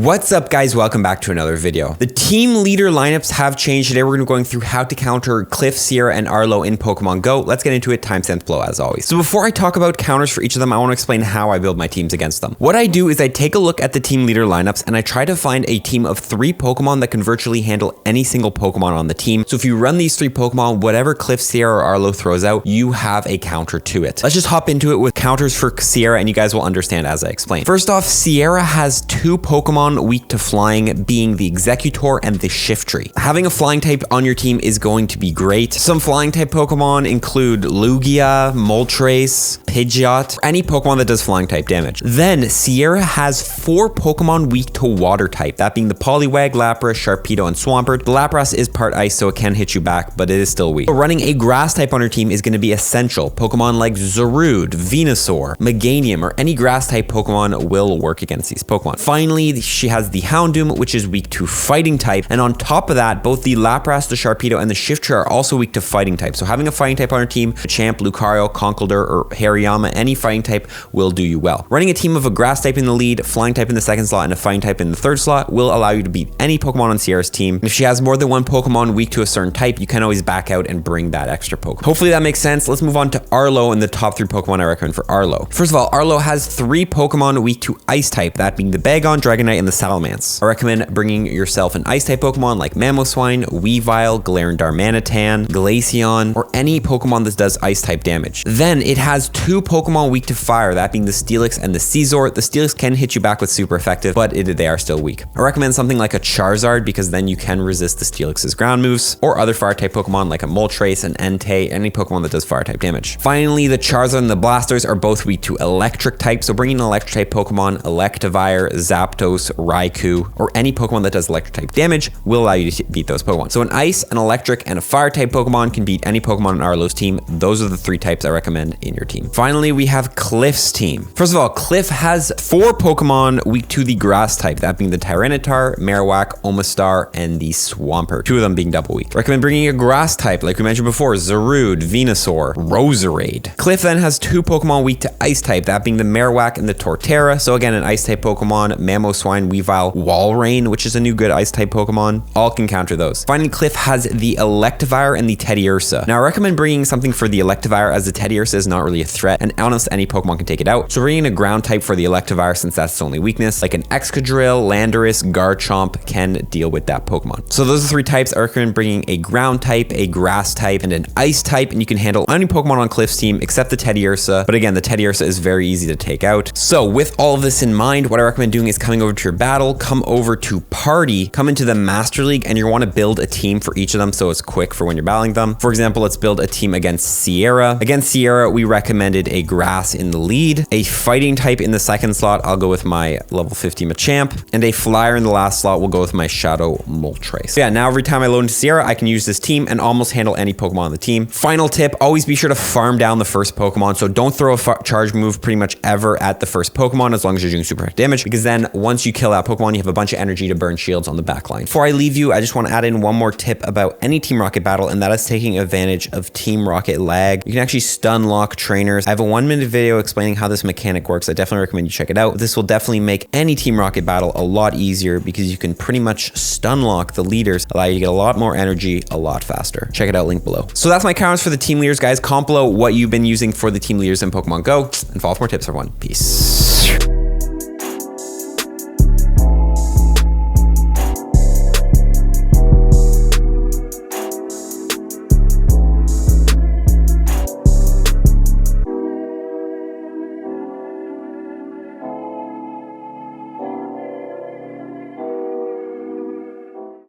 What's up, guys? Welcome back to another video. The team leader lineups have changed. Today we're going to be going through how to counter Cliff, Sierra, and Arlo in Pokemon Go. Let's get into it. Timestamps below as always. So before I talk about counters for each of them, I want to explain how I build my teams against them. What I do is I take a look at the team leader lineups and I try to find a team of 3 Pokemon that can virtually handle any single Pokemon on the team. So if you run these 3 Pokemon, whatever Cliff, Sierra, or Arlo throws out, you have a counter to it. Let's just hop into it with counters for Sierra and you guys will understand as I explain. First off, Sierra has 2 Pokemon weak to flying, being the Executor and the Shiftry. Having a flying type on your team is going to be great. Some flying type Pokemon include Lugia, Moltres, Pidgeot, any Pokemon that does flying type damage. Then Sierra has 4 Pokemon weak to water type, that being the Poliwag, Lapras, Sharpedo, and Swampert. The Lapras is part ice, so it can hit you back, but it is still weak. So running a grass type on your team is going to be essential. Pokemon like Zarude, Venusaur, Meganium, or any grass type Pokemon will work against these Pokemon. Finally, she has the Houndoom, which is weak to fighting type. And on top of that, both the Lapras, the Sharpedo, and the Shiftry are also weak to fighting type. So having a fighting type on your team, Champ, Lucario, Conkeldurr, or Hariyama, any fighting type will do you well. Running a team of a grass type in the lead, flying type in the second slot, and a fighting type in the third slot will allow you to beat any Pokemon on Sierra's team. And if she has more than 1 Pokemon weak to a certain type, you can always back out and bring that extra Pokemon. Hopefully that makes sense. Let's move on to Arlo and the top 3 Pokemon I recommend for Arlo. First of all, Arlo has 3 Pokemon weak to ice type, that being the Bagon, Dragonite, and the Salamence. I recommend bringing yourself an ice type Pokemon like Mamoswine, Weavile, Galarian Darmanitan, Glaceon, or any Pokemon that does ice type damage. Then it has 2 Pokemon weak to fire, that being the Steelix and the Scizor. The Steelix can hit you back with super effective, but they are still weak. I recommend something like a Charizard because then you can resist the Steelix's ground moves, or other fire type Pokemon like a Moltres, an Entei, any Pokemon that does fire type damage. Finally, the Charizard and the Blasters are both weak to electric type, so bringing an electric type Pokemon, Electivire, Zapdos, Raikou, or any Pokemon that does electric type damage will allow you to beat those Pokemon. So an ice, an electric, and a fire type Pokemon can beat any Pokemon in Arlo's team. Those are the 3 types I recommend in your team. Finally, we have Cliff's team. First of all, Cliff has 4 Pokemon weak to the grass type, that being the Tyranitar, Marowak, Omastar, and the Swampert, 2 of them being double weak. Recommend bringing a grass type, like we mentioned before, Zarude, Venusaur, Roserade. Cliff then has 2 Pokemon weak to ice type, that being the Marowak and the Torterra. So again, an ice type Pokemon, Mamoswine, Weavile, Walrein, which is a new good ice type Pokemon. All can counter those. Finally, Cliff has the Electivire and the Teddiursa. Now I recommend bringing something for the Electivire, as the Teddiursa is not really a threat and almost any Pokemon can take it out. So bringing a ground type for the Electivire, since that's its only weakness, like an Excadrill, Landorus, Garchomp can deal with that Pokemon. So those are 3 types. I recommend bringing a ground type, a grass type, and an ice type, and you can handle any Pokemon on Cliff's team except the Teddiursa. But again, the Teddiursa is very easy to take out. So with all of this in mind, what I recommend doing is coming over to your battle, come over to party, come into the Master League, and you want to build a team for each of them so it's quick for when you're battling them. For example, let's build a team against Sierra. Against Sierra, we recommended a grass in the lead, a fighting type in the second slot. I'll go with my level 50 Machamp, and a flyer in the last slot. We'll go with my Shadow Moltres. So yeah, now every time I load into Sierra, I can use this team and almost handle any Pokemon on the team. Final tip, always be sure to farm down the first Pokemon. So don't throw a charge move pretty much ever at the first Pokemon as long as you're doing super damage, because then once you kill that Pokemon, you have a bunch of energy to burn shields on the back line. Before I leave you, I just want to add in one more tip about any Team Rocket battle, and that is taking advantage of Team Rocket lag. You can actually stun lock trainers. I have a 1-minute video explaining how this mechanic works. I definitely recommend you check it out. This will definitely make any Team Rocket battle a lot easier because you can pretty much stun lock the leaders, allow you to get a lot more energy a lot faster. Check it out, link below. So that's my counters for the team leaders, guys. Comment below what you've been using for the team leaders in Pokemon Go, and follow for more tips, everyone. Peace.